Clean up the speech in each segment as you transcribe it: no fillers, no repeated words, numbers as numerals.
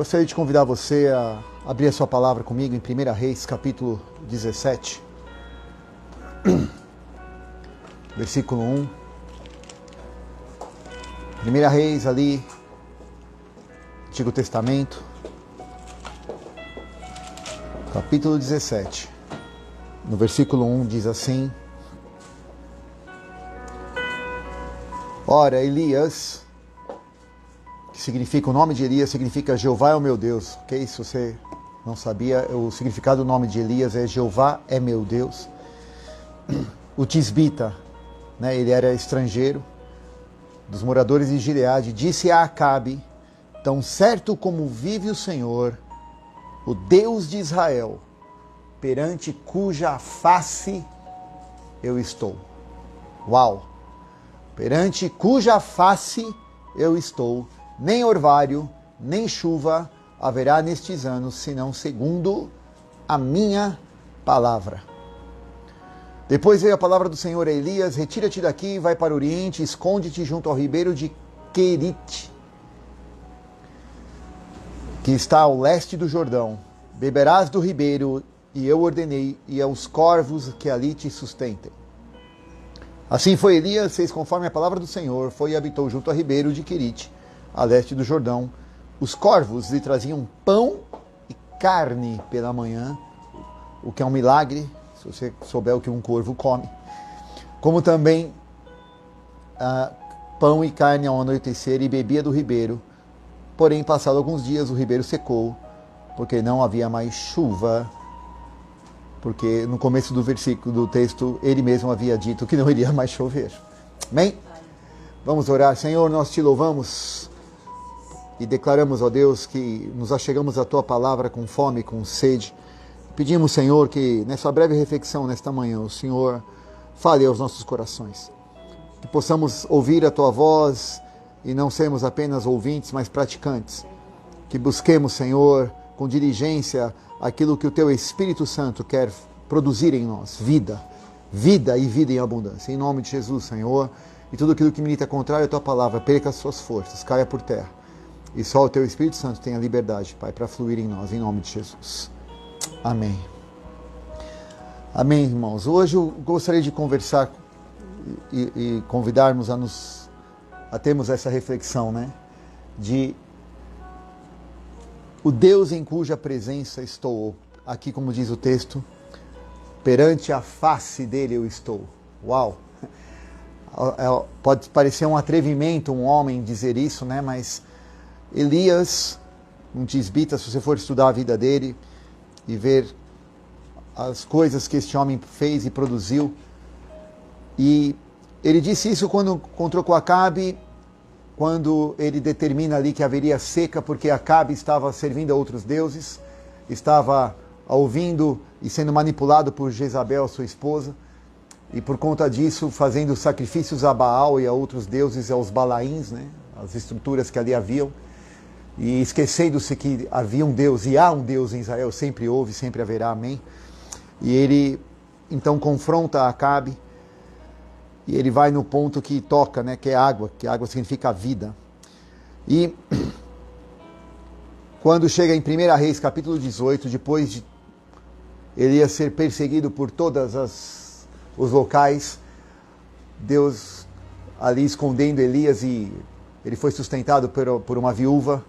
Gostaria de convidar você a abrir a sua palavra comigo em 1 Reis, capítulo 17, versículo 1. 1 Reis ali, Antigo Testamento, capítulo 17, no versículo 1 diz assim: Ora, Elias, que significa, o nome de Elias significa Jeová é o meu Deus, ok? Se você não sabia, o significado do nome de Elias é Jeová é meu Deus. O tisbita, né, ele era estrangeiro, dos moradores de Gileade, disse a Acabe: tão certo como vive o Senhor, o Deus de Israel, perante cuja face eu estou. Uau! Perante cuja face eu estou, nem orvalho, nem chuva haverá nestes anos, senão segundo a minha palavra. Depois veio a palavra do Senhor a Elias: retira-te daqui, vai para o oriente, esconde-te junto ao ribeiro de Querite, que está ao leste do Jordão. Beberás do ribeiro, e eu ordenei, e aos corvos que ali te sustentem. Assim foi Elias, fez conforme a palavra do Senhor, foi e habitou junto ao ribeiro de Querite, a leste do Jordão. Os corvos lhe traziam pão e carne pela manhã, o que é um milagre, se você souber o que um corvo come. Como também pão e carne ao anoitecer, e bebia do ribeiro. Porém, passado alguns dias, o ribeiro secou, porque não havia mais chuva. Porque no começo do versículo do texto, ele mesmo havia dito que não iria mais chover. Amém? Vamos orar. Senhor, nós te louvamos e declaramos, ó Deus, que nos achegamos à tua palavra com fome, com sede. Pedimos, Senhor, que nessa breve reflexão, nesta manhã, o Senhor fale aos nossos corações. Que possamos ouvir a tua voz e não sermos apenas ouvintes, mas praticantes. Que busquemos, Senhor, com diligência, aquilo que o teu Espírito Santo quer produzir em nós, vida e vida em abundância. Em nome de Jesus, Senhor, e tudo aquilo que milita contrário à tua palavra, perca as suas forças, caia por terra. E só o teu Espírito Santo tenha liberdade, Pai, para fluir em nós, em nome de Jesus. Amém. Amém, irmãos. Hoje eu gostaria de conversar e convidarmos a termos essa reflexão, né? De o Deus em cuja presença estou. Aqui, como diz o texto, perante a face dele eu estou. Uau! Pode parecer um atrevimento um homem dizer isso, né? Mas Elias, um tisbita, se você for estudar a vida dele e ver as coisas que este homem fez e produziu, e ele disse isso quando encontrou com Acabe, quando ele determina ali que haveria seca, porque Acabe estava servindo a outros deuses, estava ouvindo e sendo manipulado por Jezabel, sua esposa, e por conta disso fazendo sacrifícios a Baal e a outros deuses, aos Balaíns, né, as estruturas que ali haviam, e esquecendo-se que havia um Deus, e há um Deus em Israel, sempre houve, sempre haverá, amém? E ele então confronta Acabe, e ele vai no ponto que toca, né, que água significa a vida. E quando chega em 1 Reis, capítulo 18, depois de Elias ser perseguido por todos os locais, Deus ali escondendo Elias, e ele foi sustentado por uma viúva.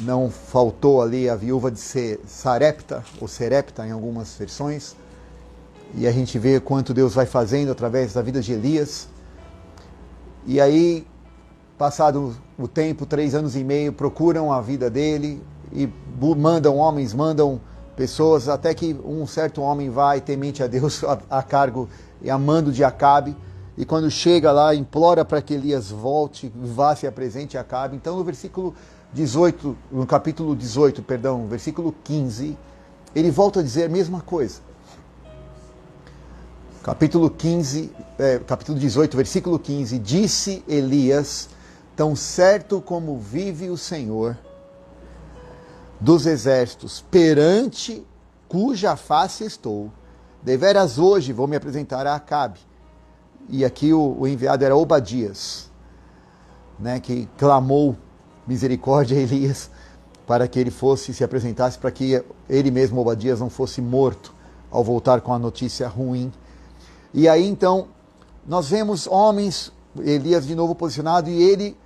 Não faltou ali a viúva de Sarepta, ou Serepta em algumas versões. E a gente vê quanto Deus vai fazendo através da vida de Elias. E aí, passado o tempo, 3 anos e meio, procuram a vida dele e mandam pessoas, até que um certo homem vai, temente a Deus, a cargo e a mando de Acabe. E quando chega lá, implora para que Elias volte, vá, se apresente a Acabe. Então, no capítulo 18, versículo 15, ele volta a dizer a mesma coisa. Capítulo 18, versículo 15, disse Elias: tão certo como vive o Senhor dos exércitos, perante cuja face estou, deveras hoje vou me apresentar a Acabe. E aqui o enviado era Obadias, né, que clamou misericórdia a Elias, para que ele se apresentasse, para que ele mesmo, Obadias, não fosse morto ao voltar com a notícia ruim. E aí então, nós vemos homens, Elias de novo posicionado, e ele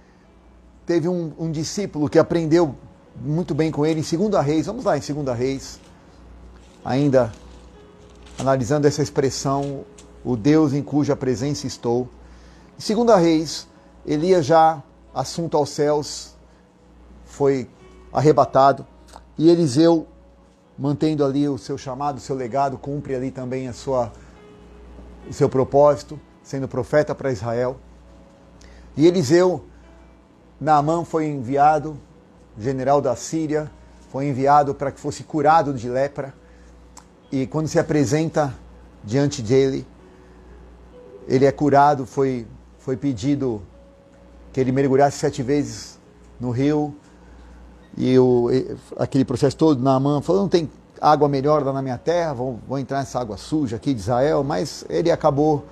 teve um discípulo que aprendeu muito bem com ele em 2 Reis. Vamos lá em 2 Reis, ainda analisando essa expressão, o Deus em cuja presença estou. Em 2 Reis, Elias já assunto aos céus, foi arrebatado, e Eliseu, mantendo ali o seu chamado, o seu legado, cumpre ali também o seu propósito, sendo profeta para Israel. E Eliseu, Naamã foi enviado, general da Síria, foi enviado para que fosse curado de lepra. E quando se apresenta diante dele, ele é curado, foi pedido que ele mergulhasse 7 vezes no rio. E aquele processo todo, Naamã falou, não tem água melhor lá na minha terra, vou entrar nessa água suja aqui de Israel. Mas ele acabou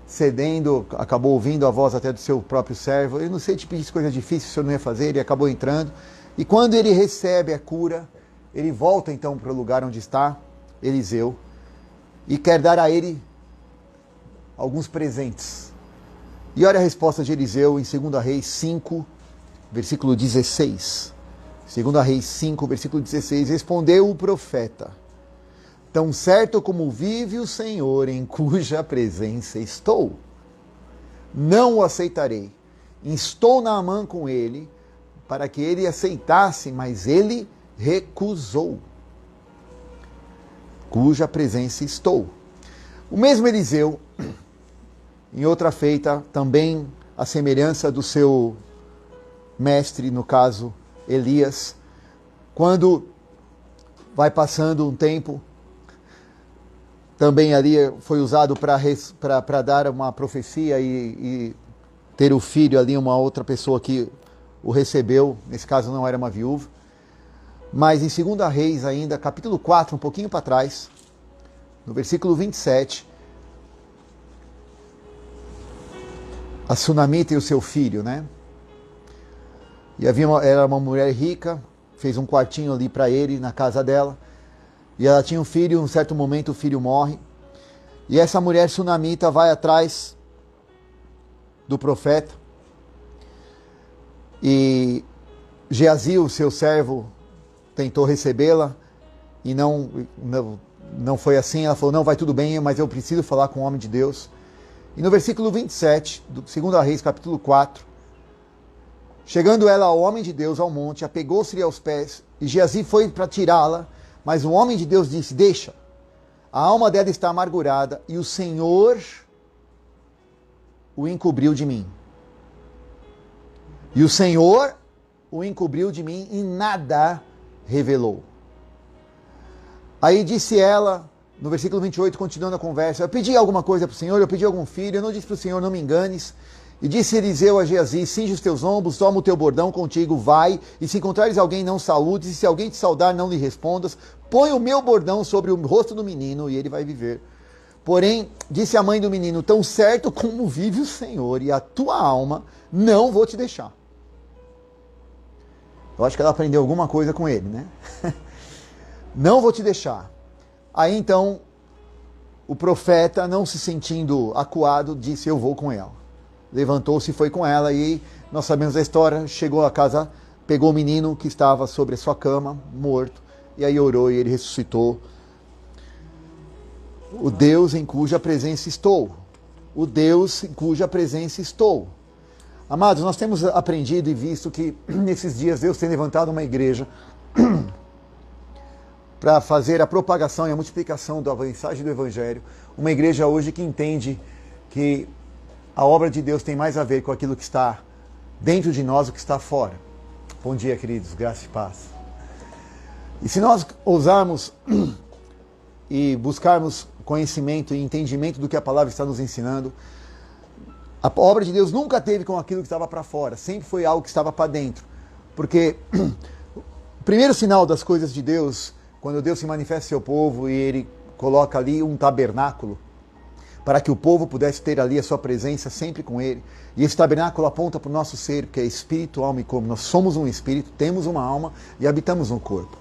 cedendo, acabou ouvindo a voz até do seu próprio servo. Eu não sei te pedir coisa difícil, o senhor não ia fazer. Ele acabou entrando. E quando ele recebe a cura, ele volta então para o lugar onde está Eliseu e quer dar a ele alguns presentes. E olha a resposta de Eliseu em 2 Reis 5, versículo 16. 2 Reis 5, versículo 16. Respondeu o profeta: tão certo como vive o Senhor, em cuja presença estou, não o aceitarei. Instou Naamã com ele, para que ele aceitasse, mas ele recusou. Cuja presença estou. O mesmo Eliseu, em outra feita, também a semelhança do seu mestre, no caso Elias, quando vai passando um tempo, também ali foi usado para dar uma profecia e ter o filho ali, uma outra pessoa que o recebeu, nesse caso não era uma viúva. Mas em 2 Reis ainda, capítulo 4, um pouquinho para trás, no versículo 27, a Sunamita e o seu filho, né? E era uma mulher rica, fez um quartinho ali para ele, na casa dela. E ela tinha um filho, em um certo momento o filho morre. E essa mulher Sunamita vai atrás do profeta. E Geazi, o seu servo, tentou recebê-la e não foi assim. Ela falou, não, vai tudo bem, mas eu preciso falar com o homem de Deus. E no versículo 27, do 2 Reis, capítulo 4, chegando ela ao homem de Deus ao monte, apegou-se-lhe aos pés, e Geazi foi para tirá-la, mas o homem de Deus disse, deixa, a alma dela está amargurada, e o Senhor o encobriu de mim. E o Senhor o encobriu de mim e nada revelou. Aí disse ela, no versículo 28, continuando a conversa, eu pedi alguma coisa para o Senhor, eu pedi algum filho, eu não disse para o Senhor, não me enganes. E disse Eliseu a Geazi, cinge os teus ombros, toma o teu bordão contigo, vai, e se encontrares alguém, não saúdes, e se alguém te saudar, não lhe respondas, põe o meu bordão sobre o rosto do menino, e ele vai viver. Porém, disse a mãe do menino, tão certo como vive o Senhor, e a tua alma, não vou te deixar. Eu acho que ela aprendeu alguma coisa com ele, né? Não vou te deixar. Aí então, o profeta, não se sentindo acuado, disse, eu vou com ela. Levantou-se e foi com ela, e nós sabemos a história, chegou a casa, pegou o menino que estava sobre a sua cama, morto, e aí orou e ele ressuscitou. O Deus em cuja presença estou. O Deus em cuja presença estou. Amados, nós temos aprendido e visto que nesses dias Deus tem levantado uma igreja para fazer a propagação e a multiplicação da mensagem do Evangelho. Uma igreja hoje que entende que a obra de Deus tem mais a ver com aquilo que está dentro de nós do que está fora. Bom dia, queridos, graça e paz. E se nós ousarmos e buscarmos conhecimento e entendimento do que a palavra está nos ensinando, a obra de Deus nunca teve com aquilo que estava para fora, sempre foi algo que estava para dentro. Porque o primeiro sinal das coisas de Deus, quando Deus se manifesta ao seu povo e ele coloca ali um tabernáculo, para que o povo pudesse ter ali a sua presença sempre com ele. E esse tabernáculo aponta para o nosso ser, que é espírito, alma e corpo. Nós somos um espírito, temos uma alma e habitamos um corpo.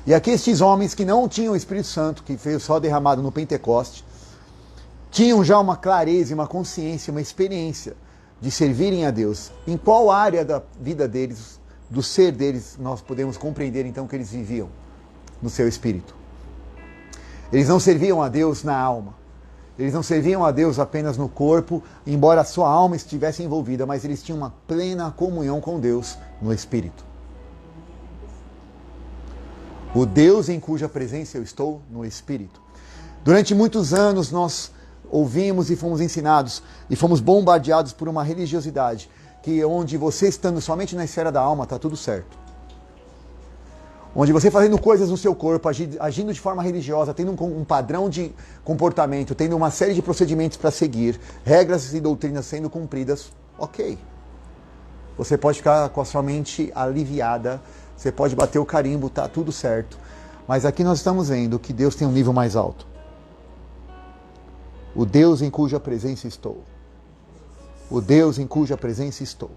E aqui estes homens que não tinham o Espírito Santo, que veio só derramado no Pentecoste, tinham já uma clareza, uma consciência, uma experiência de servirem a Deus. Em qual área da vida deles, do ser deles, nós podemos compreender então que eles viviam no seu espírito? Eles não serviam a Deus na alma. Eles não serviam a Deus apenas no corpo, embora a sua alma estivesse envolvida, mas eles tinham uma plena comunhão com Deus no espírito. O Deus em cuja presença eu estou no espírito. Durante muitos anos nós ouvimos e fomos ensinados e fomos bombardeados por uma religiosidade que onde você estando somente na esfera da alma está tudo certo. Onde você fazendo coisas no seu corpo, agindo de forma religiosa, tendo um padrão de comportamento, tendo uma série de procedimentos para seguir, regras e doutrinas sendo cumpridas, ok. Você pode ficar com a sua mente aliviada, você pode bater o carimbo, tá tudo certo. Mas aqui nós estamos vendo que Deus tem um nível mais alto. O Deus em cuja presença estou. O Deus em cuja presença estou.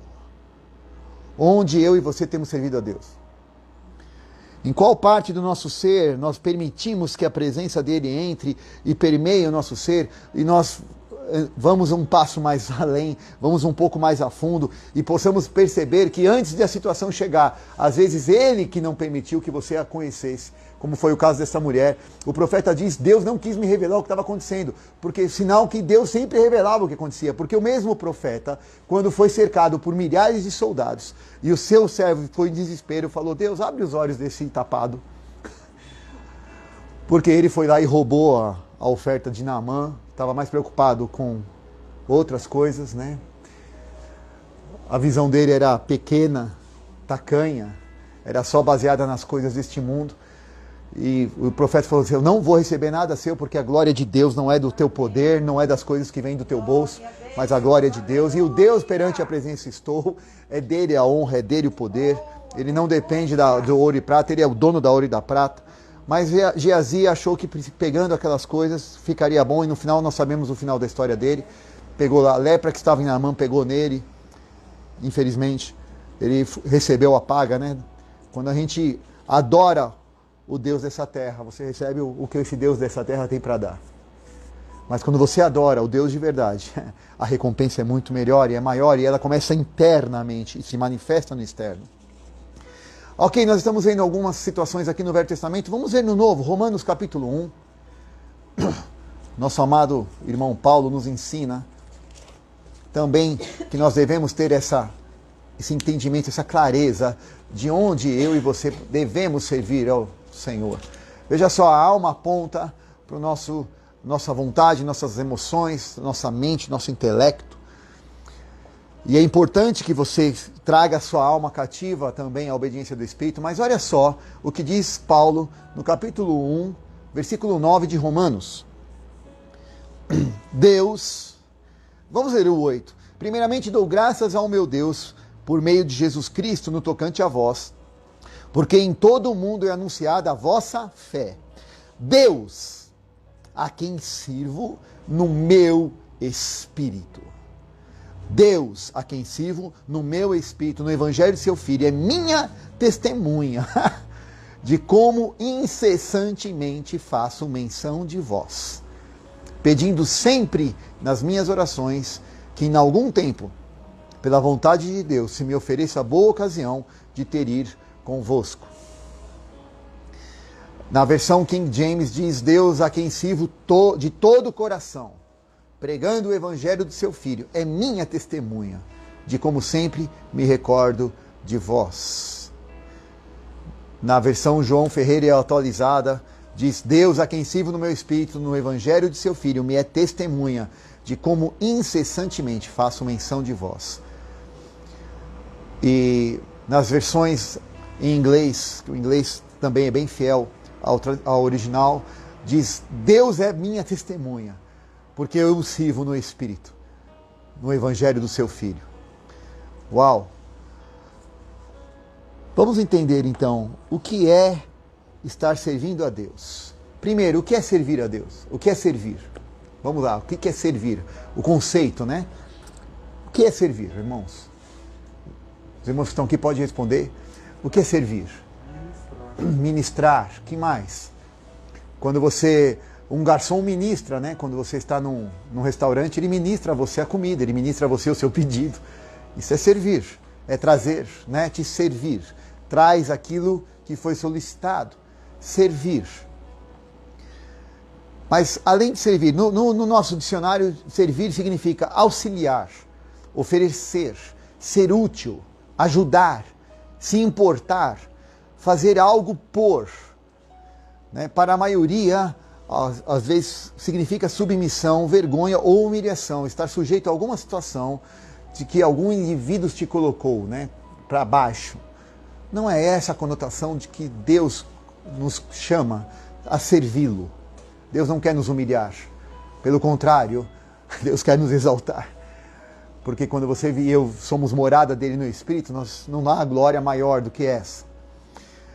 Onde eu e você temos servido a Deus? Em qual parte do nosso ser nós permitimos que a presença dele entre e permeie o nosso ser e nós vamos um passo mais além, vamos um pouco mais a fundo e possamos perceber que antes de a situação chegar, às vezes ele que não permitiu que você a conhecesse, como foi o caso dessa mulher. O profeta diz, Deus não quis me revelar o que estava acontecendo, porque sinal que Deus sempre revelava o que acontecia, porque o mesmo profeta, quando foi cercado por milhares de soldados, e o seu servo foi em desespero, falou, Deus, abre os olhos desse tapado, porque ele foi lá e roubou a oferta de Naamã, estava mais preocupado com outras coisas, né? A visão dele era pequena, tacanha, era só baseada nas coisas deste mundo. E o profeta falou assim, eu não vou receber nada seu, porque a glória de Deus não é do teu poder, não é das coisas que vêm do teu bolso, mas a glória de Deus. E o Deus perante a presença estou, é dele a honra, é dele o poder. Ele não depende do ouro e prata, ele é o dono da ouro e da prata. Mas Geazi achou que pegando aquelas coisas ficaria bom, e no final nós sabemos o final da história dele. Pegou a lepra que estava em Naamã, pegou nele, infelizmente. Ele recebeu a paga, né? Quando a gente adora o Deus dessa terra, você recebe o que esse Deus dessa terra tem para dar. Mas quando você adora o Deus de verdade, a recompensa é muito melhor e é maior, e ela começa internamente e se manifesta no externo. Ok, nós estamos vendo algumas situações aqui no Velho Testamento. Vamos ver no Novo, Romanos capítulo 1. Nosso amado irmão Paulo nos ensina também que nós devemos ter esse entendimento, essa clareza de onde eu e você devemos servir ao Senhor. Veja só, a alma aponta para nossa vontade, nossas emoções, nossa mente, nosso intelecto. E é importante que você traga a sua alma cativa também à obediência do Espírito. Mas olha só o que diz Paulo no capítulo 1, versículo 9 de Romanos. Deus, vamos ler o 8. Primeiramente dou graças ao meu Deus por meio de Jesus Cristo no tocante a vós, porque em todo o mundo é anunciada a vossa fé. Deus, a quem sirvo no meu espírito. Deus, a quem sirvo no meu espírito, no Evangelho de seu Filho, é minha testemunha de como incessantemente faço menção de vós, pedindo sempre nas minhas orações que em algum tempo, pela vontade de Deus, se me ofereça a boa ocasião de ter ir convosco. Na versão King James diz, Deus a quem sirvo de todo o coração, pregando o Evangelho do seu Filho, é minha testemunha de como sempre me recordo de vós. Na versão João Ferreira atualizada, diz, Deus a quem sirvo no meu espírito, no Evangelho de seu Filho, me é testemunha de como incessantemente faço menção de vós. E nas versões em inglês, que o inglês também é bem fiel ao original, diz, Deus é minha testemunha, porque eu o sirvo no Espírito, no Evangelho do seu Filho. Uau! Vamos entender então o que é estar servindo a Deus. Primeiro, o que é servir a Deus? O que é servir? Vamos lá, o que é servir? O conceito, né? O que é servir, irmãos? Os irmãos que estão aqui podem responder. O que é servir? Ministrar. Que mais? Quando você... Um garçom ministra, né? Quando você está num restaurante, ele ministra a você a comida, ele ministra a você o seu pedido. Isso é servir, é trazer, né? Te servir. Traz aquilo que foi solicitado. Servir. Mas além de servir, no nosso dicionário, servir significa auxiliar, oferecer, ser útil, ajudar, se importar, fazer algo por. Né? Para a maioria, às vezes significa submissão, vergonha ou humilhação, estar sujeito a alguma situação de que algum indivíduo te colocou, né, para baixo. Não é essa a conotação de que Deus nos chama a servi-lo. Deus não quer nos humilhar. Pelo contrário, Deus quer nos exaltar. Porque quando você e eu somos morada dele no Espírito, não há glória maior do que essa.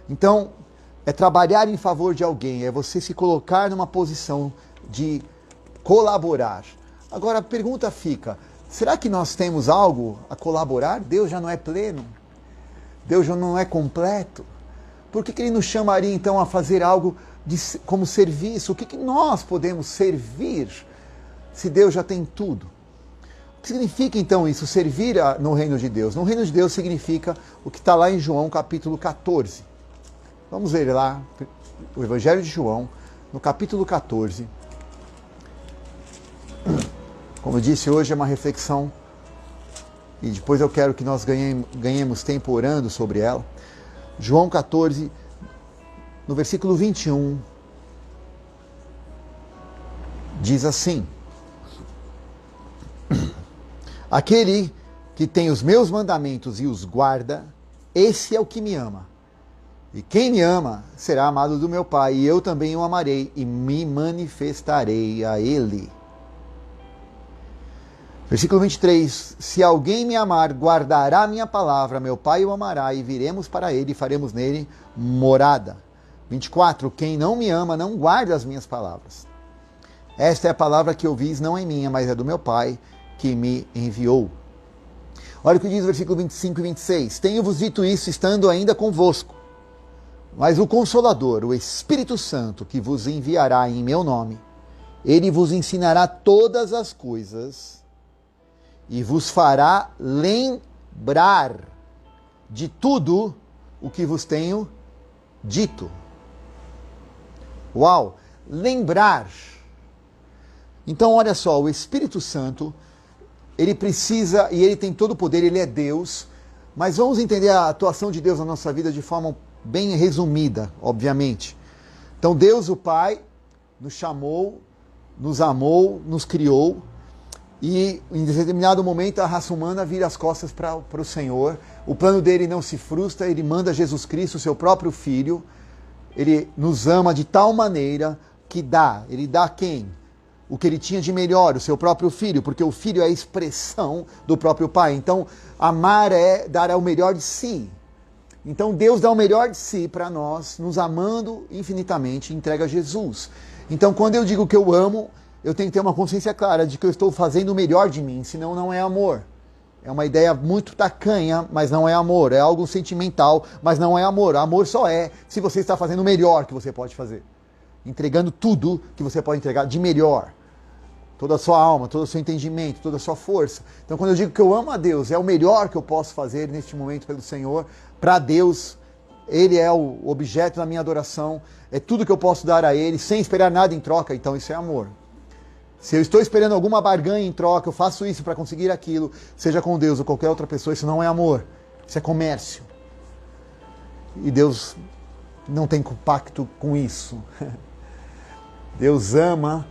Então, é trabalhar em favor de alguém, é você se colocar numa posição de colaborar. Agora a pergunta fica, será que nós temos algo a colaborar? Deus já não é pleno? Deus já não é completo? Por que ele nos chamaria então a fazer algo como serviço? O que nós podemos servir se Deus já tem tudo? O que significa então isso, servir no reino de Deus? No reino de Deus significa o que está lá em João capítulo 14. Vamos ver lá o Evangelho de João, no capítulo 14. Como eu disse, hoje é uma reflexão e depois eu quero que nós ganhemos tempo orando sobre ela. João 14, no versículo 21, diz assim: aquele que tem os meus mandamentos e os guarda, esse é o que me ama. E quem me ama será amado do meu Pai, e eu também o amarei e me manifestarei a ele. Versículo 23, se alguém me amar, guardará a minha palavra, meu Pai o amará, e viremos para ele e faremos nele morada. 24, quem não me ama, não guarda as minhas palavras. Esta é a palavra que ouvis, não é minha, mas é do meu Pai, que me enviou. Olha o que diz o versículo 25 e 26, tenho-vos dito isso estando ainda convosco, mas o Consolador, o Espírito Santo, que vos enviará em meu nome, ele vos ensinará todas as coisas, e vos fará lembrar de tudo o que vos tenho dito. Uau! Lembrar. Então, olha só, o Espírito Santo, ele precisa, e ele tem todo o poder, ele é Deus, mas vamos entender a atuação de Deus na nossa vida de forma bem resumida, obviamente. Então, Deus, o Pai, nos chamou, nos amou, nos criou, e em determinado momento a raça humana vira as costas para o Senhor. O plano dele não se frustra, ele manda Jesus Cristo, seu próprio Filho. Ele nos ama de tal maneira que ele dá a quem? O que ele tinha de melhor, o seu próprio Filho, porque o Filho é a expressão do próprio Pai. Então, amar é dar o melhor de si. Então, Deus dá o melhor de si para nós, nos amando infinitamente, e entrega Jesus. Então, quando eu digo que eu amo, eu tenho que ter uma consciência clara de que eu estou fazendo o melhor de mim, senão não é amor. É uma ideia muito tacanha, mas não é amor. É algo sentimental, mas não é amor. Amor só é se você está fazendo o melhor que você pode fazer. Entregando tudo que você pode entregar de melhor. Toda a sua alma, todo o seu entendimento, toda a sua força. Então, quando eu digo que eu amo a Deus, é o melhor que eu posso fazer neste momento pelo Senhor, para Deus. Ele é o objeto da minha adoração, é tudo que eu posso dar a Ele, sem esperar nada em troca, então isso é amor. Se eu estou esperando alguma barganha em troca, eu faço isso para conseguir aquilo, seja com Deus ou qualquer outra pessoa, isso não é amor, isso é comércio. E Deus não tem pacto com isso. Deus ama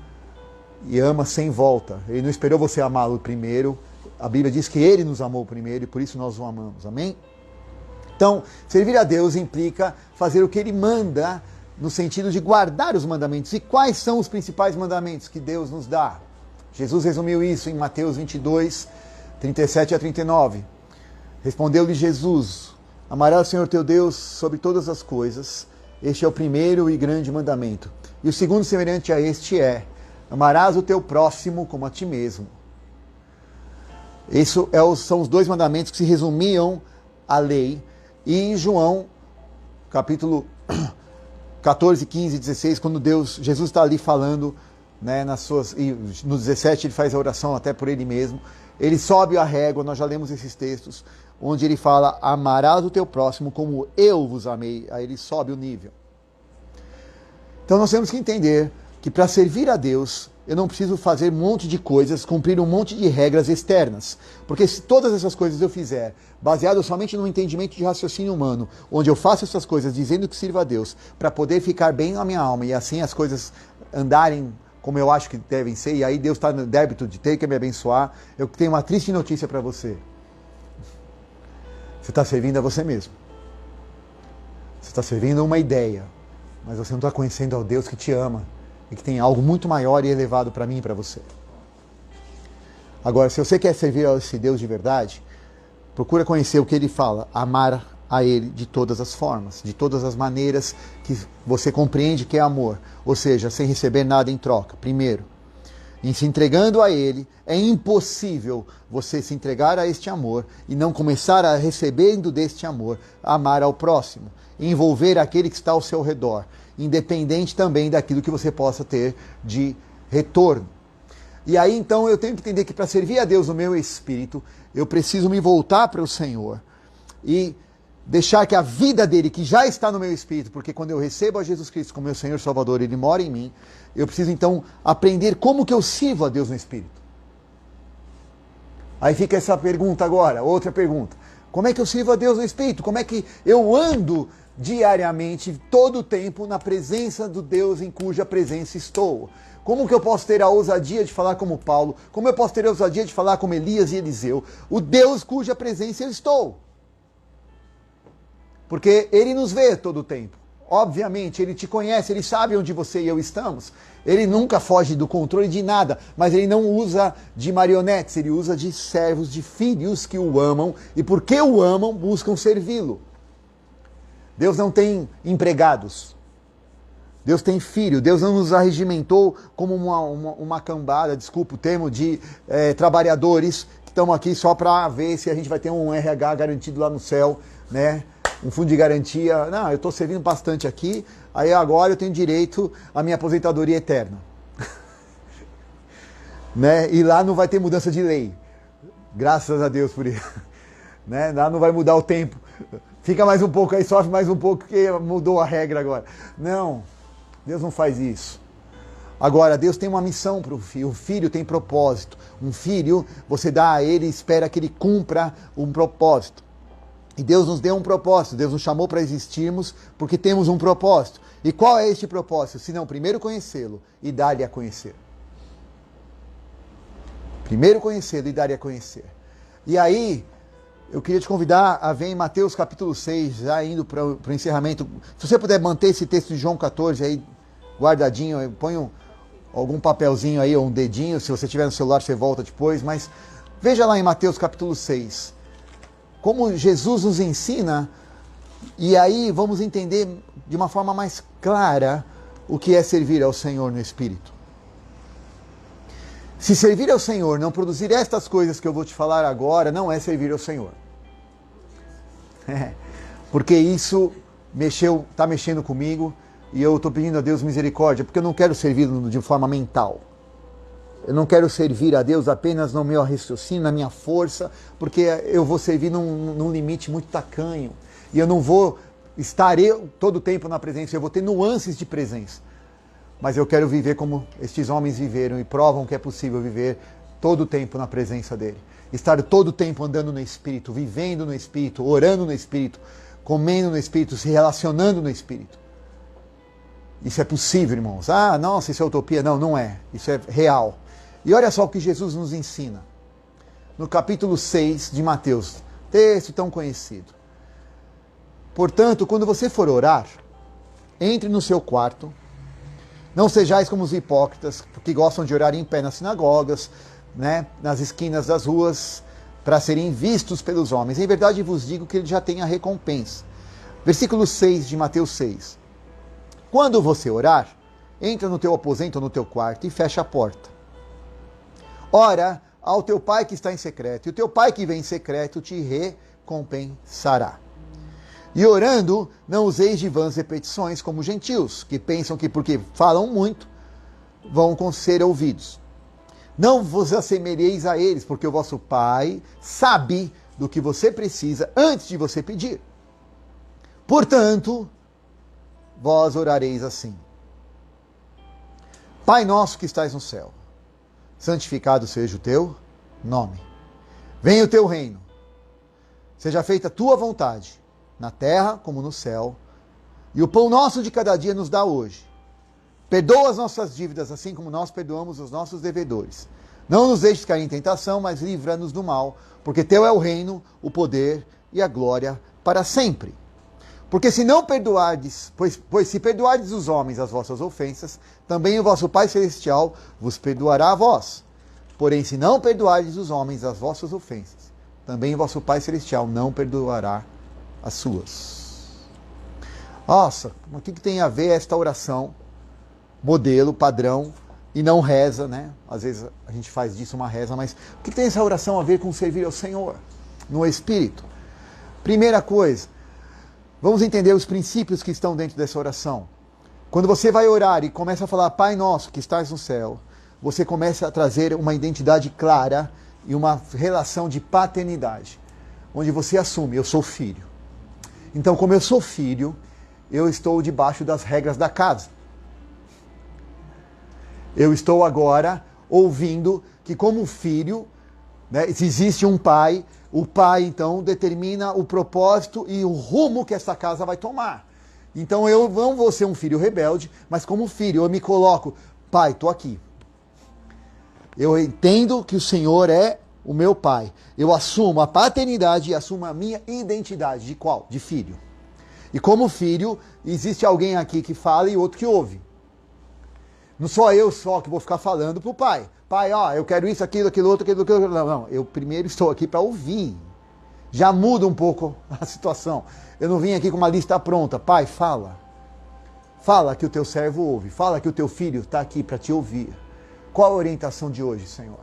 e ama sem volta. Ele não esperou você amá-lo primeiro. A Bíblia diz que Ele nos amou primeiro e por isso nós o amamos. Amém? Então, servir a Deus implica fazer o que Ele manda, no sentido de guardar os mandamentos. E quais são os principais mandamentos que Deus nos dá? Jesus resumiu isso em Mateus 22, 37 a 39. Respondeu-lhe Jesus: amarás o Senhor teu Deus sobre todas as coisas. Este é o primeiro e grande mandamento. E o segundo semelhante a este é: Amarás o teu próximo como a ti mesmo. Esses são os 2 mandamentos que se resumiam à lei. E em João, capítulo 14, 15, 16, quando Jesus está ali falando, né, e no 17 ele faz a oração até por ele mesmo, ele sobe a régua, nós já lemos esses textos, onde ele fala, amarás o teu próximo como eu vos amei, aí ele sobe o nível. Então nós temos que entender que para servir a Deus, eu não preciso fazer um monte de coisas, cumprir um monte de regras externas. Porque se todas essas coisas eu fizer, baseado somente no entendimento de raciocínio humano, onde eu faço essas coisas dizendo que sirvo a Deus, para poder ficar bem na minha alma, e assim as coisas andarem como eu acho que devem ser, e aí Deus está no débito de ter que me abençoar, eu tenho uma triste notícia para você. Você está servindo a você mesmo. Você está servindo uma ideia, mas você não está conhecendo ao Deus que te ama e que tem algo muito maior e elevado para mim e para você. Agora, se você quer servir a esse Deus de verdade, procura conhecer o que ele fala, amar a ele de todas as formas, de todas as maneiras que você compreende que é amor, ou seja, sem receber nada em troca. Primeiro, em se entregando a ele, é impossível você se entregar a este amor e não começar a recebendo deste amor, amar ao próximo, envolver aquele que está ao seu redor, independente também daquilo que você possa ter de retorno. E aí então eu tenho que entender que para servir a Deus no meu espírito, eu preciso me voltar para o Senhor e deixar que a vida dele, que já está no meu espírito, porque quando eu recebo a Jesus Cristo como meu Senhor e Salvador, ele mora em mim, eu preciso então aprender como que eu sirvo a Deus no espírito. Aí fica essa pergunta agora, outra pergunta. Como é que eu sirvo a Deus no espírito? Como é que eu ando diariamente, todo o tempo, na presença do Deus em cuja presença estou? Como que eu posso ter a ousadia de falar como Paulo? Como eu posso ter a ousadia de falar como Elias e Eliseu? O Deus cuja presença eu estou. Porque ele nos vê todo o tempo. Obviamente, ele te conhece, ele sabe onde você e eu estamos. Ele nunca foge do controle de nada, mas ele não usa de marionetes, ele usa de servos, de filhos que o amam e porque o amam, buscam servi-lo. Deus não tem empregados. Deus tem filho. Deus não nos arregimentou como uma cambada, desculpa o termo, de trabalhadores que estão aqui só para ver se a gente vai ter um RH garantido lá no céu, né? Um fundo de garantia. Não, eu estou servindo bastante aqui, aí agora eu tenho direito à minha aposentadoria eterna. Né? E lá não vai ter mudança de lei. Graças a Deus por isso. Né? Lá não vai mudar o tempo. Fica mais um pouco aí, sofre mais um pouco, que mudou a regra agora. Não, Deus não faz isso. Agora, Deus tem uma missão para o filho. O filho tem propósito. Um filho, você dá a ele e espera que ele cumpra um propósito. E Deus nos deu um propósito. Deus nos chamou para existirmos porque temos um propósito. E qual é este propósito? Se não, primeiro conhecê-lo e dar-lhe a conhecer. Primeiro conhecê-lo e dar-lhe a conhecer. E aí, eu queria te convidar a ver em Mateus capítulo 6, já indo para o encerramento. Se você puder manter esse texto de João 14 aí guardadinho, põe algum papelzinho aí, ou um dedinho, se você tiver no celular você volta depois, mas veja lá em Mateus capítulo 6, como Jesus nos ensina, e aí vamos entender de uma forma mais clara o que é servir ao Senhor no Espírito. Se servir ao Senhor não produzir estas coisas que eu vou te falar agora, não é servir ao Senhor. Porque isso está mexendo comigo e eu estou pedindo a Deus misericórdia, porque eu não quero servi-lo de forma mental. Eu não quero servir a Deus apenas no meu raciocínio, na minha força, porque eu vou servir num limite muito tacanho. E eu não vou estar todo o tempo na presença, eu vou ter nuances de presença. Mas eu quero viver como estes homens viveram e provam que é possível viver todo o tempo na presença dele. Estar todo o tempo andando no Espírito, vivendo no Espírito, orando no Espírito, comendo no Espírito, se relacionando no Espírito. Isso é possível, irmãos. Ah, nossa, isso é utopia. Não, não é. Isso é real. E olha só o que Jesus nos ensina. No capítulo 6 de Mateus, texto tão conhecido. Portanto, quando você for orar, entre no seu quarto. Não sejais como os hipócritas, que gostam de orar em pé nas sinagogas, né, nas esquinas das ruas, para serem vistos pelos homens. Em verdade vos digo que ele já tem a recompensa. Versículo 6 de Mateus 6. Quando você orar, entra no teu aposento ou no teu quarto e fecha a porta. Ora ao teu pai que está em secreto, e o teu pai que vem em secreto te recompensará. E orando, não useis de vãs repetições como gentios, que pensam que porque falam muito, vão ser ouvidos. Não vos assemelheis a eles, porque o vosso Pai sabe do que você precisa antes de você pedir. Portanto, vós orareis assim: Pai nosso que estais no céu, santificado seja o teu nome. Venha o teu reino. Seja feita a tua vontade, na terra como no céu. E o pão nosso de cada dia nos dá hoje. Perdoa as nossas dívidas, assim como nós perdoamos os nossos devedores. Não nos deixes cair em tentação, mas livra-nos do mal, porque teu é o reino, o poder e a glória para sempre. Porque se não perdoardes, pois se perdoardes os homens as vossas ofensas, também o vosso Pai Celestial vos perdoará a vós. Porém, se não perdoardes os homens as vossas ofensas, também o vosso Pai Celestial não perdoará as suas. Nossa, o que tem a ver esta oração, modelo, padrão, e não reza, né? Às vezes a gente faz disso uma reza, mas o que tem essa oração a ver com servir ao Senhor, no Espírito? Primeira coisa, vamos entender os princípios que estão dentro dessa oração. Quando você vai orar e começa a falar Pai Nosso que estás no céu, você começa a trazer uma identidade clara e uma relação de paternidade, onde você assume, eu sou filho. Então, como eu sou filho, eu estou debaixo das regras da casa. Eu estou agora ouvindo que como filho, né, se existe um pai, o pai então determina o propósito e o rumo que essa casa vai tomar. Então eu não vou ser um filho rebelde, mas como filho eu me coloco, pai, estou aqui. Eu entendo que o Senhor é o meu pai. Eu assumo a paternidade e assumo a minha identidade. De qual? De filho. E como filho, existe alguém aqui que fala e outro que ouve. Não sou eu só que vou ficar falando pro pai. Pai, ó, eu quero isso, aquilo, aquilo, outro, aquilo, aquilo. Não, eu primeiro estou aqui para ouvir. Já muda um pouco a situação. Eu não vim aqui com uma lista pronta. Pai, fala. Fala que o teu servo ouve. Fala que o teu filho está aqui para te ouvir. Qual a orientação de hoje, Senhor?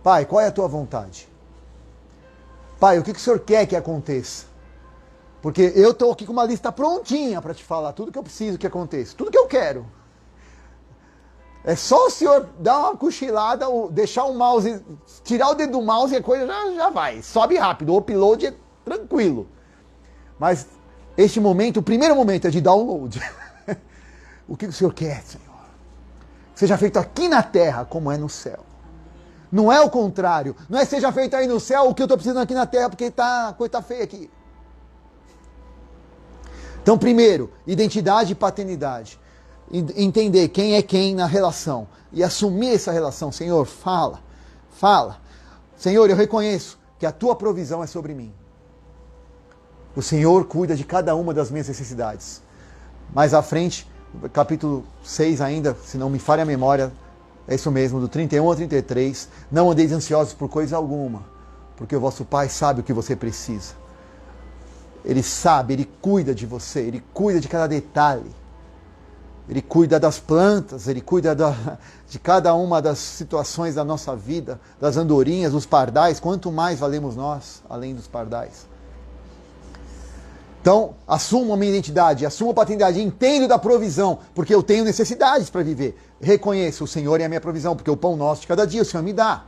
Pai, qual é a tua vontade? Pai, o que o Senhor quer que aconteça? Porque eu estou aqui com uma lista prontinha para te falar tudo que eu preciso que aconteça. Tudo que eu quero. É só o Senhor dar uma cochilada, deixar o mouse, tirar o dedo do mouse e a coisa já vai. Sobe rápido, o upload é tranquilo. Mas este momento, o primeiro momento é de download. O que o Senhor quer, Senhor? Que seja feito aqui na terra como é no céu. Não é o contrário. Não é seja feito aí no céu o que eu estou precisando aqui na terra porque a coisa está feia aqui. Então, primeiro, identidade e paternidade. Entender quem é quem na relação e assumir essa relação. Senhor, fala. Senhor, eu reconheço que a tua provisão é sobre mim. O Senhor cuida de cada uma das minhas necessidades. Mais à frente, capítulo 6 ainda, se não me falha a memória, é isso mesmo, do 31 ao 33, não andeis ansiosos por coisa alguma, porque o vosso Pai sabe o que você precisa. Ele sabe, Ele cuida de você, Ele cuida de cada detalhe. Ele cuida das plantas, Ele cuida de cada uma das situações da nossa vida, das andorinhas, dos pardais, quanto mais valemos nós, além dos pardais. Então, assumo a minha identidade, assumo a paternidade, entendo da provisão, porque eu tenho necessidades para viver. Reconheço, o Senhor é a minha provisão, porque o pão nosso de cada dia o Senhor me dá.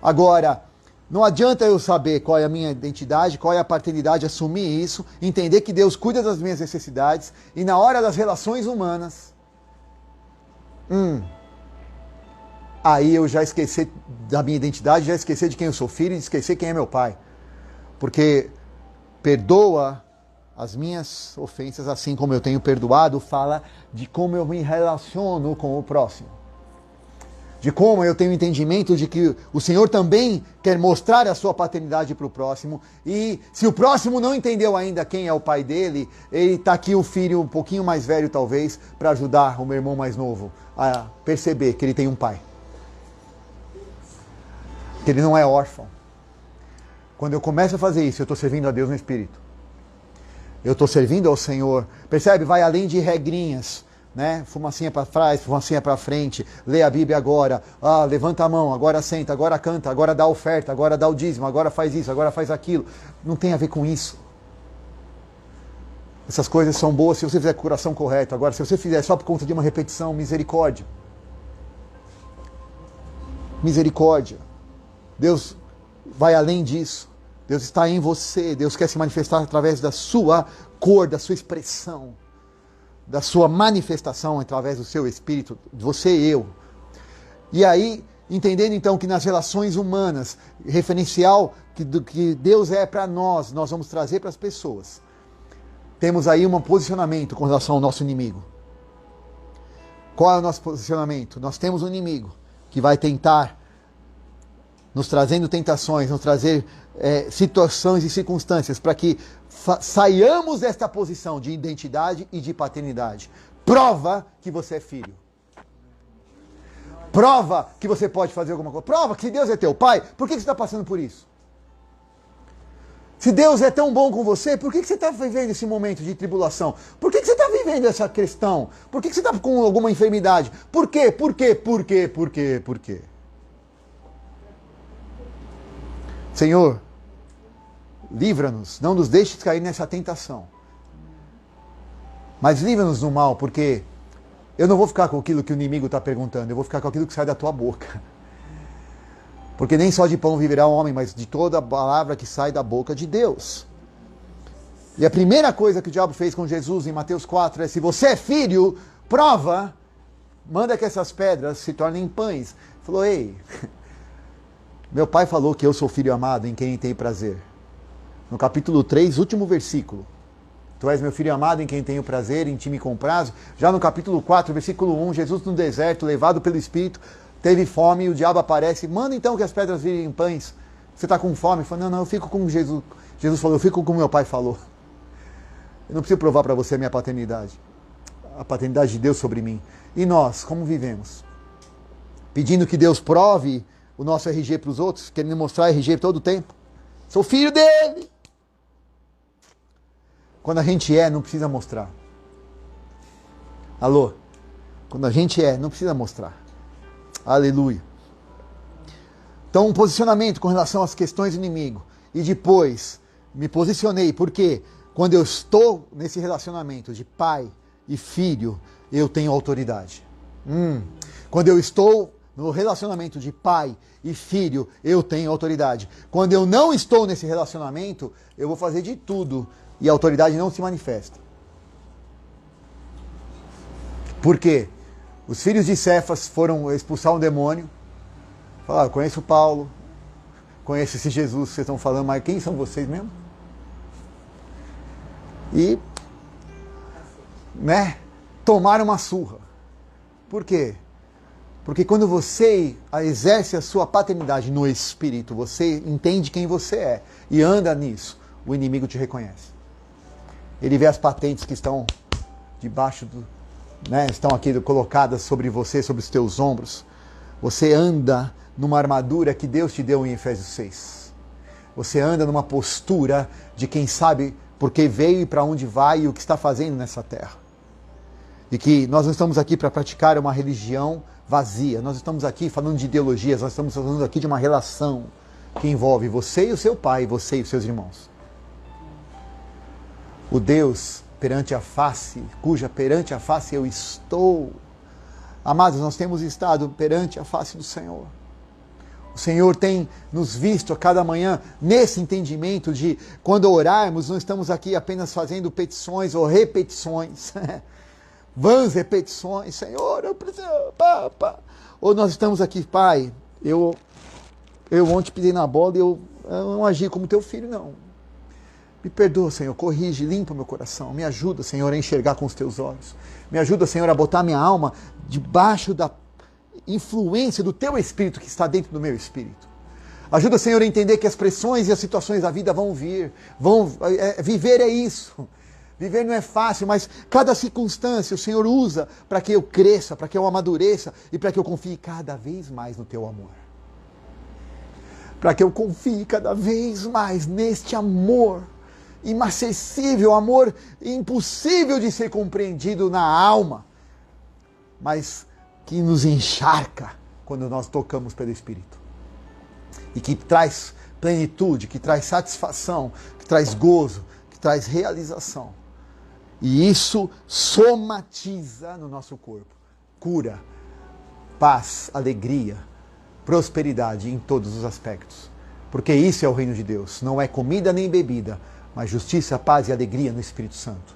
Agora, não adianta eu saber qual é a minha identidade, qual é a paternidade, assumir isso, entender que Deus cuida das minhas necessidades e na hora das relações humanas, aí eu já esqueci da minha identidade, já esqueci de quem eu sou filho e esqueci quem é meu pai. Porque perdoa as minhas ofensas assim como eu tenho perdoado, fala de como eu me relaciono com o próximo. De como eu tenho entendimento de que o Senhor também quer mostrar a sua paternidade para o próximo. E se o próximo não entendeu ainda quem é o pai dele, ele está aqui o filho um pouquinho mais velho talvez, para ajudar o meu irmão mais novo a perceber que ele tem um pai. Que ele não é órfão. Quando eu começo a fazer isso, eu estou servindo a Deus no Espírito. Eu estou servindo ao Senhor. Percebe? Vai além de regrinhas. né? Fumacinha para trás, fumacinha para frente, lê a Bíblia agora, levanta a mão, agora senta, agora canta, agora dá oferta, agora dá o dízimo, agora faz isso, agora faz aquilo. Não tem a ver com isso. Essas coisas são boas se você fizer com o coração correto. Agora, se você fizer só por conta de uma repetição, misericórdia. Misericórdia. Deus vai além disso. Deus está em você. Deus quer se manifestar através da sua cor, da sua expressão, da sua manifestação através do seu espírito, você e eu. E aí, entendendo então que nas relações humanas, referencial do que Deus é para nós vamos trazer para as pessoas. Temos aí um posicionamento com relação ao nosso inimigo. Qual é o nosso posicionamento? Nós temos um inimigo que vai tentar, nos trazendo tentações, nos trazer situações e circunstâncias para que saiamos desta posição de identidade e de paternidade. Prova que você é filho. Prova que você pode fazer alguma coisa. Prova que se Deus é teu pai, por que você está passando por isso? Se Deus é tão bom com você, por que você está vivendo esse momento de tribulação? Por que você está vivendo essa questão? Por que você está com alguma enfermidade? Por quê? Por quê? Por quê? Por quê? Por quê? Senhor, livra-nos, não nos deixes cair nessa tentação. Mas livra-nos do mal, porque eu não vou ficar com aquilo que o inimigo está perguntando, eu vou ficar com aquilo que sai da tua boca. Porque nem só de pão viverá o homem, mas de toda a palavra que sai da boca de Deus. E a primeira coisa que o diabo fez com Jesus em Mateus 4 é: se você é filho, prova, manda que essas pedras se tornem pães. Ele falou: ei, meu pai falou que eu sou filho amado em quem tem prazer. No capítulo 3, último versículo. Tu és meu filho amado em quem tenho prazer, em ti me comprazo. Já no capítulo 4, versículo 1, Jesus no deserto, levado pelo Espírito, teve fome e o diabo aparece. Manda então que as pedras virem pães. Você está com fome? Ele falou: não, eu fico com Jesus. Jesus falou: eu fico com o meu pai falou. Eu não preciso provar para você a minha paternidade. A paternidade de Deus sobre mim. E nós, como vivemos? Pedindo que Deus prove o nosso RG para os outros, querendo mostrar RG todo o tempo. Sou filho dele. Quando a gente não precisa mostrar. Alô? Quando a gente não precisa mostrar. Aleluia. Então, um posicionamento com relação às questões do inimigo. E depois, me posicionei, porque quando eu estou nesse relacionamento de pai e filho, eu tenho autoridade. Quando eu estou no relacionamento de pai e filho, eu tenho autoridade. Quando eu não estou nesse relacionamento, eu vou fazer de tudo e a autoridade não se manifesta. Por quê? Os filhos de Cefas foram expulsar um demônio. Falaram: conheço Paulo, conheço esse Jesus que vocês estão falando, mas quem são vocês mesmo? E, tomaram uma surra. Por quê? Porque quando você exerce a sua paternidade no Espírito, você entende quem você é e anda nisso, o inimigo te reconhece. Ele vê as patentes que estão debaixo estão aqui colocadas sobre você, sobre os teus ombros. Você anda numa armadura que Deus te deu em Efésios 6. Você anda numa postura de quem sabe por que veio e para onde vai e o que está fazendo nessa terra. E que nós não estamos aqui para praticar uma religião vazia. Nós estamos aqui falando de ideologias, nós estamos falando aqui de uma relação que envolve você e o seu pai, você e os seus irmãos. O Deus perante a face, cuja perante a face eu estou. Amados, nós temos estado perante a face do Senhor. O Senhor tem nos visto a cada manhã nesse entendimento de quando orarmos, não estamos aqui apenas fazendo petições ou repetições. Vãs repetições. Senhor, eu preciso... Ou nós estamos aqui: pai, eu ontem pisei na bola e eu não agi como teu filho, não. Me perdoa, Senhor, corrige, limpa meu coração. Me ajuda, Senhor, a enxergar com os teus olhos. Me ajuda, Senhor, a botar minha alma debaixo da influência do teu Espírito que está dentro do meu Espírito. Ajuda, Senhor, a entender que as pressões e as situações da vida vão vir. Viver é isso. Viver não é fácil, mas cada circunstância o Senhor usa para que eu cresça, para que eu amadureça e para que eu confie cada vez mais no teu amor. Para que eu confie cada vez mais neste amor inacessível, amor impossível de ser compreendido na alma, mas que nos encharca quando nós tocamos pelo Espírito. E que traz plenitude, que traz satisfação, que traz gozo, que traz realização. E isso somatiza no nosso corpo. Cura, paz, alegria, prosperidade em todos os aspectos. Porque isso é o reino de Deus. Não é comida nem bebida, mas justiça, paz e alegria no Espírito Santo.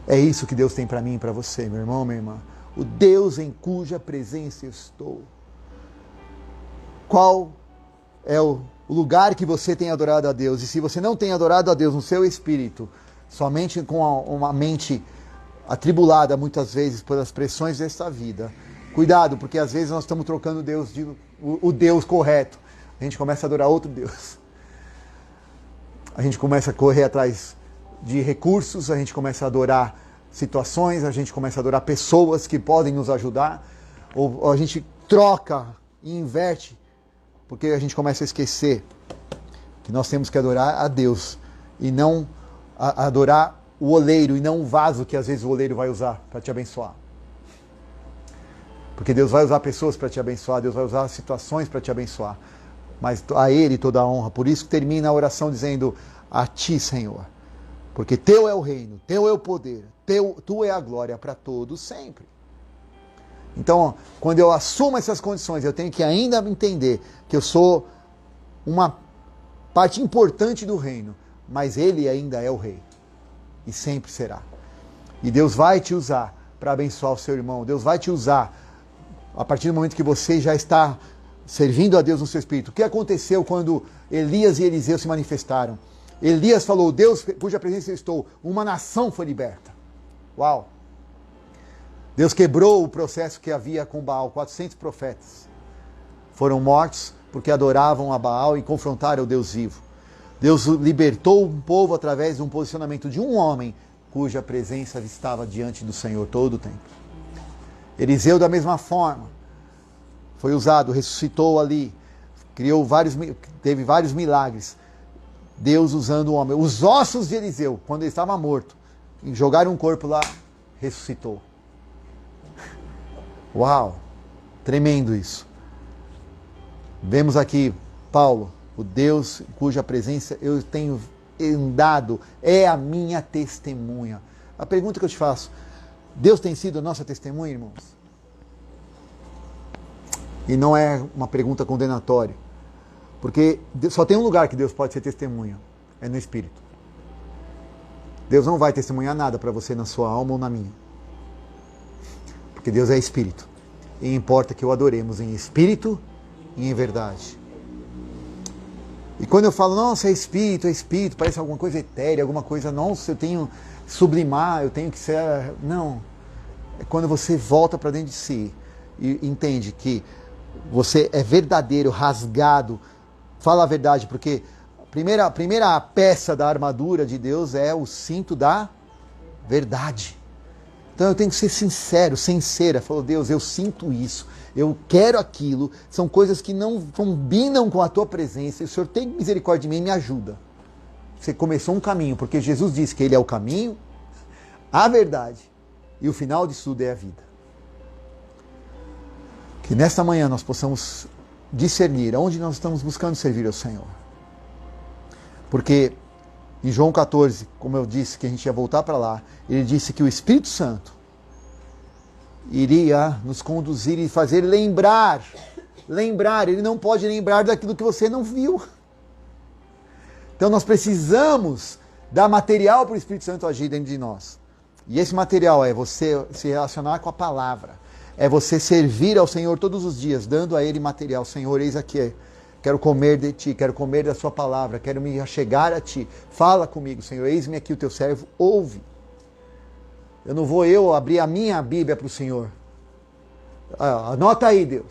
É isso que Deus tem para mim e para você, meu irmão, minha irmã. O Deus em cuja presença eu estou. Qual é o lugar que você tem adorado a Deus? E se você não tem adorado a Deus no seu espírito, somente com uma mente atribulada muitas vezes pelas pressões desta vida, cuidado, porque às vezes nós estamos trocando o Deus correto. A gente começa a adorar outro Deus. A gente começa a correr atrás de recursos, a gente começa a adorar situações, a gente começa a adorar pessoas que podem nos ajudar, ou a gente troca e inverte, porque a gente começa a esquecer que nós temos que adorar a Deus e não adorar o oleiro e não o vaso que às vezes o oleiro vai usar para te abençoar. Porque Deus vai usar pessoas para te abençoar, Deus vai usar situações para te abençoar, mas a Ele toda a honra. Por isso que termina a oração dizendo: a Ti, Senhor, porque Teu é o reino, Teu é o poder, Tu é a glória para todos sempre. Então, quando eu assumo essas condições, eu tenho que ainda entender que eu sou uma parte importante do reino, mas Ele ainda é o rei. E sempre será. E Deus vai te usar para abençoar o seu irmão. Deus vai te usar a partir do momento que você já está servindo a Deus no seu espírito. O que aconteceu quando Elias e Eliseu se manifestaram? Elias falou: Deus, cuja presença eu estou, uma nação foi liberta. Uau! Deus quebrou o processo que havia com Baal. 400 profetas foram mortos porque adoravam a Baal e confrontaram o Deus vivo. Deus libertou um povo através de um posicionamento de um homem cuja presença estava diante do Senhor todo o tempo. Eliseu, da mesma forma, foi usado, ressuscitou ali, teve vários milagres. Deus usando o homem. Os ossos de Eliseu, quando ele estava morto, jogaram um corpo lá, ressuscitou. Uau! Tremendo isso. Vemos aqui Paulo, o Deus cuja presença eu tenho andado, é a minha testemunha. A pergunta que eu te faço: Deus tem sido a nossa testemunha, irmãos? E não é uma pergunta condenatória, porque só tem um lugar que Deus pode ser testemunha, é no Espírito. Deus não vai testemunhar nada para você na sua alma ou na minha, porque Deus é Espírito, e importa que o adoremos em Espírito e em verdade. E quando eu falo: nossa, é Espírito, parece alguma coisa etérea, alguma coisa, nossa, eu tenho que sublimar, eu tenho que ser... Não, é quando você volta para dentro de si e entende que você é verdadeiro, rasgado, fala a verdade, porque a primeira peça da armadura de Deus é o cinto da verdade. Então eu tenho que ser sincero, sincera. Falou: Deus, eu sinto isso, eu quero aquilo, são coisas que não combinam com a tua presença, e o Senhor tem misericórdia de mim e me ajuda. Você começou um caminho, porque Jesus disse que Ele é o caminho, a verdade, e o final disso tudo é a vida. Que nesta manhã nós possamos discernir onde nós estamos buscando servir ao Senhor. Porque em João 14, como eu disse que a gente ia voltar para lá, ele disse que o Espírito Santo iria nos conduzir e fazer lembrar. Ele não pode lembrar daquilo que você não viu. Então nós precisamos dar material para o Espírito Santo agir dentro de nós. E esse material é você se relacionar com a palavra. É você servir ao Senhor todos os dias, dando a Ele material. Senhor, eis aqui, quero comer de Ti, quero comer da Sua palavra, quero me achegar a Ti. Fala comigo, Senhor, eis-me aqui o Teu servo, ouve. Eu não vou abrir a minha Bíblia para o Senhor. Anota aí, Deus.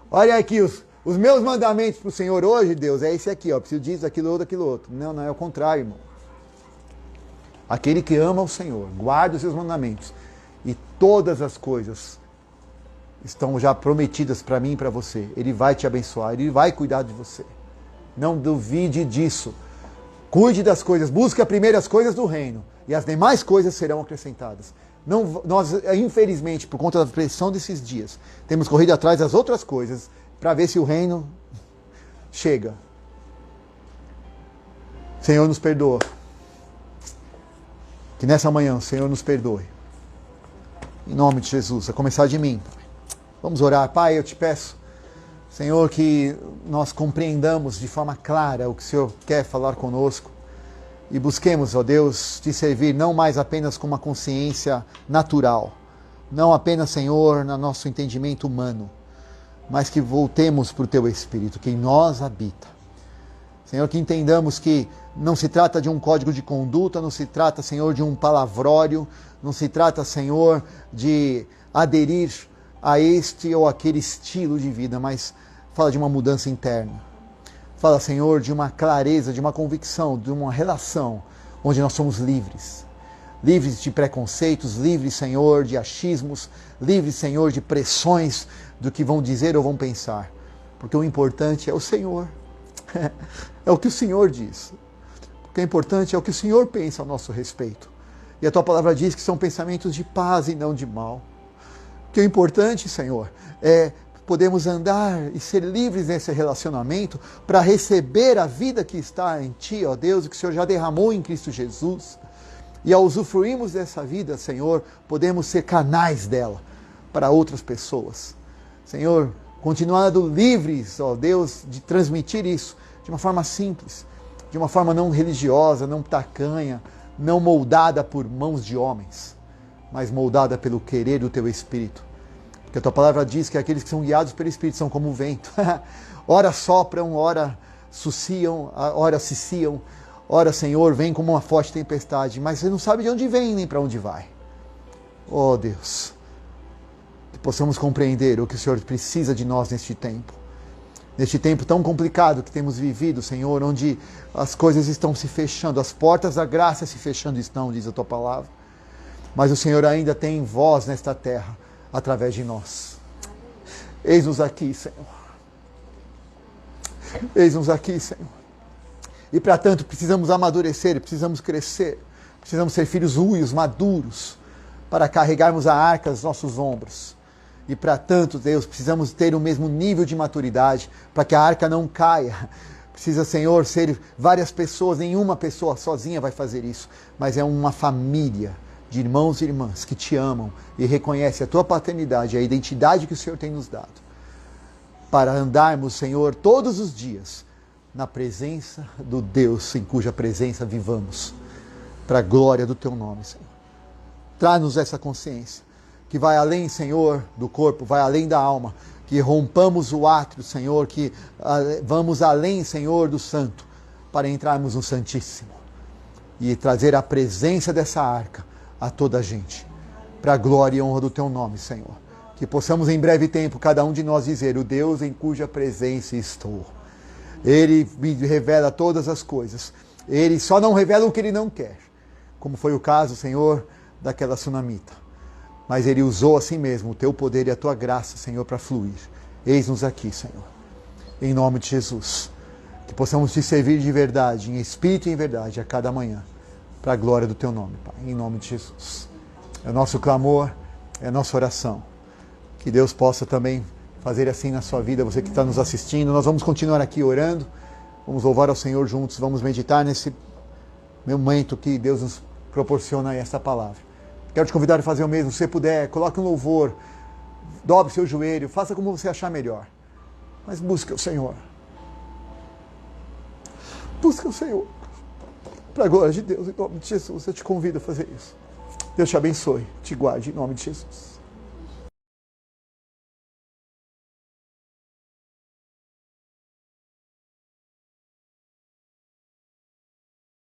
Olha aqui, os meus mandamentos para o Senhor hoje, Deus, é esse aqui, preciso disso, aquilo outro. Não, é o contrário, irmão. Aquele que ama o Senhor, guarda os seus mandamentos, e todas as coisas estão já prometidas para mim e para você. Ele vai te abençoar, Ele vai cuidar de você. Não duvide disso. Cuide das coisas, busque primeiro as coisas do reino, e as demais coisas serão acrescentadas. Não, nós, infelizmente, por conta da pressão desses dias, temos corrido atrás das outras coisas para ver se o reino chega. Senhor, nos perdoa. Que nessa manhã o Senhor nos perdoe. Em nome de Jesus, a começar de mim. Vamos orar. Pai, eu te peço, Senhor, que nós compreendamos de forma clara o que o Senhor quer falar conosco e busquemos, ó Deus, te servir não mais apenas com uma consciência natural, não apenas, Senhor, no nosso entendimento humano, mas que voltemos para o Teu Espírito, que em nós habita. Senhor, que entendamos que não se trata de um código de conduta, não se trata, Senhor, de um palavrório, não se trata, Senhor, de aderir a este ou aquele estilo de vida, mas fala de uma mudança interna. Fala, Senhor, de uma clareza, de uma convicção, de uma relação onde nós somos livres. Livres de preconceitos, livres, Senhor, de achismos, livres, Senhor, de pressões do que vão dizer ou vão pensar. Porque o importante é o Senhor. É o que o Senhor diz. O que é importante é o que o Senhor pensa ao nosso respeito. E a Tua palavra diz que são pensamentos de paz e não de mal. O que é importante, Senhor, é podemos andar e ser livres nesse relacionamento para receber a vida que está em Ti, ó Deus, que o Senhor já derramou em Cristo Jesus. E ao usufruirmos dessa vida, Senhor, podemos ser canais dela para outras pessoas. Senhor, continuando livres, ó Deus, de transmitir isso de uma forma simples, de uma forma não religiosa, não tacanha, não moldada por mãos de homens, mas moldada pelo querer do Teu Espírito. Porque a Tua palavra diz que aqueles que são guiados pelo Espírito são como o vento. Ora sopram, ora suciam, ora ciciam, ora, Senhor, vem como uma forte tempestade, mas você não sabe de onde vem nem para onde vai. Oh Deus, que possamos compreender o que o Senhor precisa de nós neste tempo. Neste tempo tão complicado que temos vivido, Senhor, onde as coisas estão se fechando, as portas da graça se fechando estão, diz a Tua palavra. Mas o Senhor ainda tem voz nesta terra, através de nós. Eis-nos aqui, Senhor. Eis-nos aqui, Senhor. E para tanto precisamos amadurecer, precisamos crescer, precisamos ser filhos úteis, maduros, para carregarmos a arca aos nossos ombros. E para tanto, Deus, precisamos ter o mesmo nível de maturidade para que a arca não caia. Precisa, Senhor, ser várias pessoas, nenhuma pessoa sozinha vai fazer isso, mas é uma família de irmãos e irmãs que Te amam e reconhecem a Tua paternidade, a identidade que o Senhor tem nos dado, para andarmos, Senhor, todos os dias na presença do Deus em cuja presença vivamos, para a glória do Teu nome, Senhor. Traz-nos essa consciência que vai além, Senhor, do corpo, vai além da alma, que rompamos o átrio, Senhor, que vamos além, Senhor, do santo, para entrarmos no Santíssimo e trazer a presença dessa arca a toda a gente, para a glória e honra do Teu nome, Senhor. Que possamos em breve tempo, cada um de nós dizer, o Deus em cuja presença estou. Ele me revela todas as coisas. Ele só não revela o que Ele não quer, como foi o caso, Senhor, daquela sunamita. Mas Ele usou assim mesmo o Teu poder e a Tua graça, Senhor, para fluir. Eis-nos aqui, Senhor. Em nome de Jesus. Que possamos Te servir de verdade, em espírito e em verdade, a cada manhã. Para a glória do Teu nome, Pai. Em nome de Jesus. É o nosso clamor, é a nossa oração. Que Deus possa também fazer assim na sua vida, você que está nos assistindo. Nós vamos continuar aqui orando. Vamos louvar ao Senhor juntos. Vamos meditar nesse momento que Deus nos proporciona essa palavra. Quero te convidar a fazer o mesmo. Se você puder, coloque um louvor, dobre seu joelho, faça como você achar melhor. Mas busque o Senhor. Busque o Senhor. Para a glória de Deus, em nome de Jesus, eu te convido a fazer isso. Deus te abençoe, te guarde, em nome de Jesus.